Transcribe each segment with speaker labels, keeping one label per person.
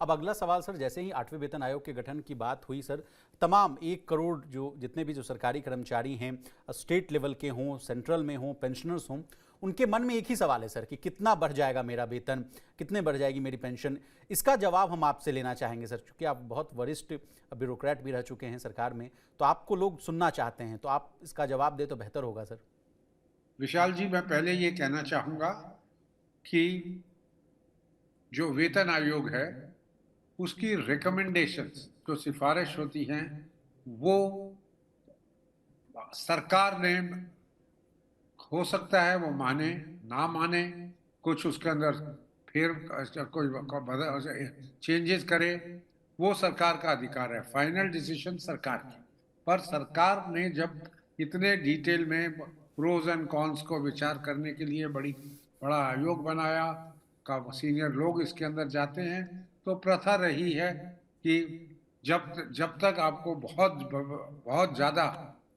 Speaker 1: अब अगला सवाल सर, जैसे ही 8वें वेतन आयोग के गठन की बात हुई सर, तमाम 1 करोड़ जो जितने भी जो सरकारी कर्मचारी हैं, स्टेट लेवल के हों, सेंट्रल में हों, पेंशनर्स हों, उनके मन में एक ही सवाल है सर कि कितना बढ़ जाएगा मेरा वेतन, कितने बढ़ जाएगी मेरी पेंशन। इसका जवाब हम आपसे लेना चाहेंगे सर, क्योंकि आप बहुत वरिष्ठ ब्यूरोक्रेट भी रह चुके हैं सरकार में, तो आपको लोग सुनना चाहते हैं, तो आप इसका जवाब दे तो बेहतर होगा सर।
Speaker 2: विशाल जी, मैं पहले ये कहना चाहूंगा कि जो वेतन आयोग है उसकी रिकमेंडेशंस, जो सिफारिश होती हैं, वो सरकार ने, हो सकता है वो माने ना माने, कुछ उसके अंदर फिर कोई चेंजेस करे, वो सरकार का अधिकार है। फाइनल डिसीजन सरकार की। पर सरकार ने जब इतने डिटेल में प्रोज एंड कॉन्स को विचार करने के लिए बड़ा आयोग बनाया, का सीनियर लोग इसके अंदर जाते हैं, तो प्रथा रही है कि जब जब तक आपको बहुत बहुत ज्यादा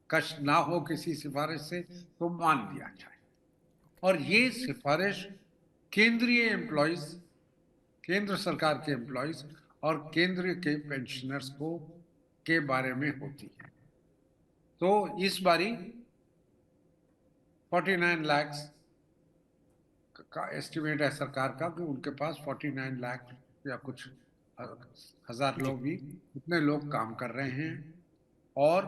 Speaker 2: कष्ट ना हो किसी सिफारिश से, तो मान लिया जाए। और ये सिफारिश केंद्रीय एम्प्लॉयज, केंद्र सरकार के एम्प्लॉयज और केंद्र के पेंशनर्स को के बारे में होती है। तो इस बारी 49 लाख का एस्टिमेट है सरकार का कि उनके पास 49 लाख या कुछ हजार
Speaker 1: जी।
Speaker 2: लोग भी, इतने लोग काम कर रहे हैं। और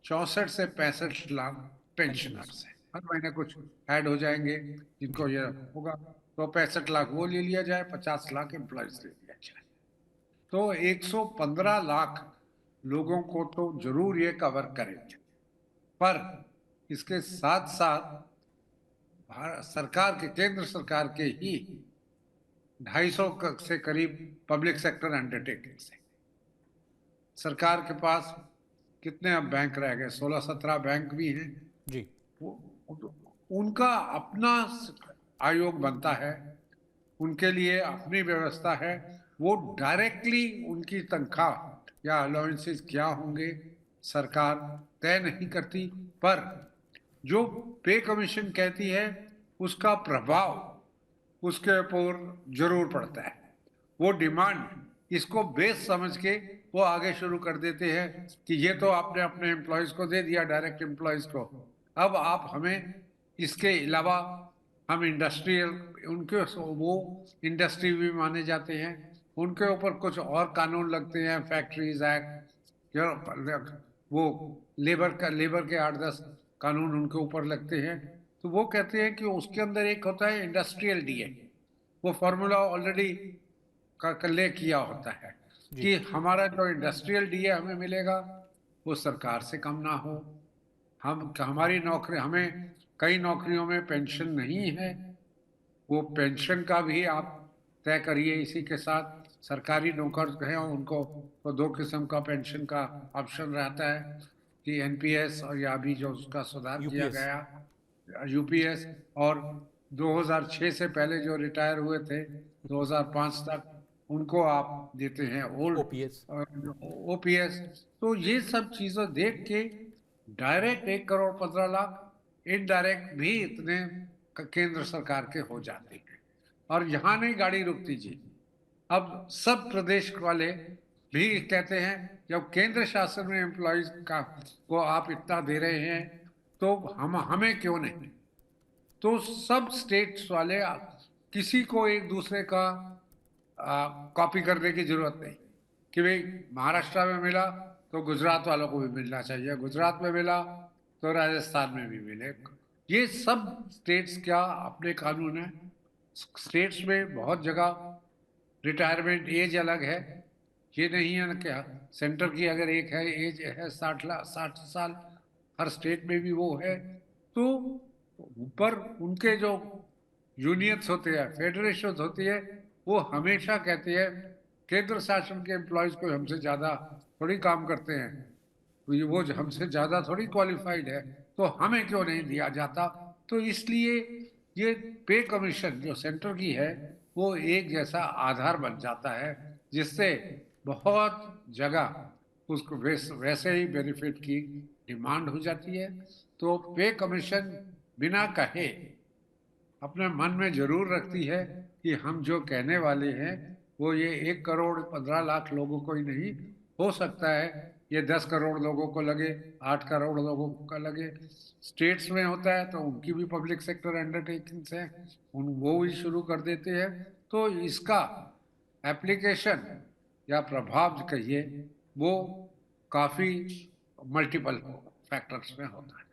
Speaker 2: 64 से 65 लाख
Speaker 1: पेंशनर्स।
Speaker 2: पेंशनर्स हैं। हर महीने कुछ ऐड हो जाएंगे
Speaker 1: जी।
Speaker 2: जिनको ये होगा, तो 65 लाख वो ले लिया जाए, 50 लाख एम्प्लॉयज ले लिया जाए, तो 115 लाख लोगों को तो जरूर ये कवर करेंगे। पर इसके साथ साथ भारत सरकार के, केंद्र सरकार के ही 250 से करीब पब्लिक सेक्टर अंडरटेकिंग से, सरकार के पास कितने अब बैंक रह गए, 16-17 बैंक भी हैं।
Speaker 1: जी।
Speaker 2: वो उनका अपना आयोग बनता है, उनके लिए अपनी व्यवस्था है। वो डायरेक्टली उनकी तनख्वाह या अलाउंसेस क्या होंगे सरकार तय नहीं करती, पर जो पे कमीशन कहती है उसका प्रभाव उसके ऊपर जरूर पड़ता है। वो डिमांड, इसको बेस समझ के वो आगे शुरू कर देते हैं कि ये तो आपने अपने एम्प्लॉयज को दे दिया, डायरेक्ट एम्प्लॉयज को, अब आप हमें इसके अलावा, हम इंडस्ट्रियल, उनके वो इंडस्ट्री भी माने जाते हैं, उनके ऊपर कुछ और कानून लगते हैं, फैक्ट्रीज एक्ट, वो लेबर के 8-10 कानून उनके ऊपर लगते हैं। तो वो कहते हैं कि उसके अंदर एक होता है इंडस्ट्रियल डीए, वो फॉर्मूला ऑलरेडी का ले किया होता है
Speaker 1: जी।
Speaker 2: कि हमारा जो इंडस्ट्रियल डीए हमें मिलेगा वो सरकार से कम ना हो। हम हमारी नौकरी, हमें कई नौकरियों में पेंशन नहीं है, वो पेंशन का भी आप तय करिए। इसी के साथ सरकारी नौकर हैं उनको तो 2 किस्म का पेंशन का ऑप्शन रहता है कि एनपीएस, और या अभी जो उसका सुधार किया
Speaker 1: यूपीएस।
Speaker 2: गया यूपीएस, और 2006 से पहले जो रिटायर हुए थे 2005 तक, उनको आप देते हैं ओल्ड
Speaker 1: ओपीएस।
Speaker 2: ओपीएस। तो ये सब चीजें देख के डायरेक्ट 1 करोड़ 15 लाख, इनडायरेक्ट भी इतने केंद्र सरकार के हो जाते हैं। और यहाँ नहीं गाड़ी रुकती जी, अब सब प्रदेश वाले भी कहते हैं जब केंद्र शासन में एम्प्लॉयज का को आप इतना दे रहे हैं तो हम हमें क्यों नहीं। तो सब स्टेट्स वाले, किसी को एक दूसरे का कॉपी करने की जरूरत नहीं कि भाई महाराष्ट्र में मिला तो गुजरात वालों को भी मिलना चाहिए, गुजरात में मिला तो राजस्थान में भी मिले। ये सब स्टेट्स का अपने कानून है। स्टेट्स में बहुत जगह रिटायरमेंट एज अलग है, ये नहीं है ना क्या, सेंटर की अगर एक है एज है 60 साल, हर स्टेट में भी वो है। तो ऊपर उनके जो यूनियंस होते हैं, फेडरेशन होती है, वो हमेशा कहती है केंद्र शासन के एम्प्लॉयज को हमसे ज्यादा थोड़ी काम करते हैं, तो ये वो हमसे ज्यादा थोड़ी क्वालिफाइड है, तो हमें क्यों नहीं दिया जाता। तो इसलिए ये पे कमीशन जो सेंटर की है वो एक जैसा आधार बन जाता है, जिससे बहुत जगह उसको वैसे ही बेनिफिट की डिमांड हो जाती है। तो पे कमीशन बिना कहे अपने मन में जरूर रखती है कि हम जो कहने वाले हैं वो ये 1,15,00,000 लोगों को ही नहीं, हो सकता है ये 10 करोड़ लोगों को लगे, 8 करोड़ लोगों का लगे। स्टेट्स में होता है तो उनकी भी पब्लिक सेक्टर अंडरटेकिंग्स हैं, वो भी शुरू कर देते हैं। तो इसका एप्लीकेशन या प्रभाव कहिए वो काफी मल्टीपल फैक्टर्स में होता है।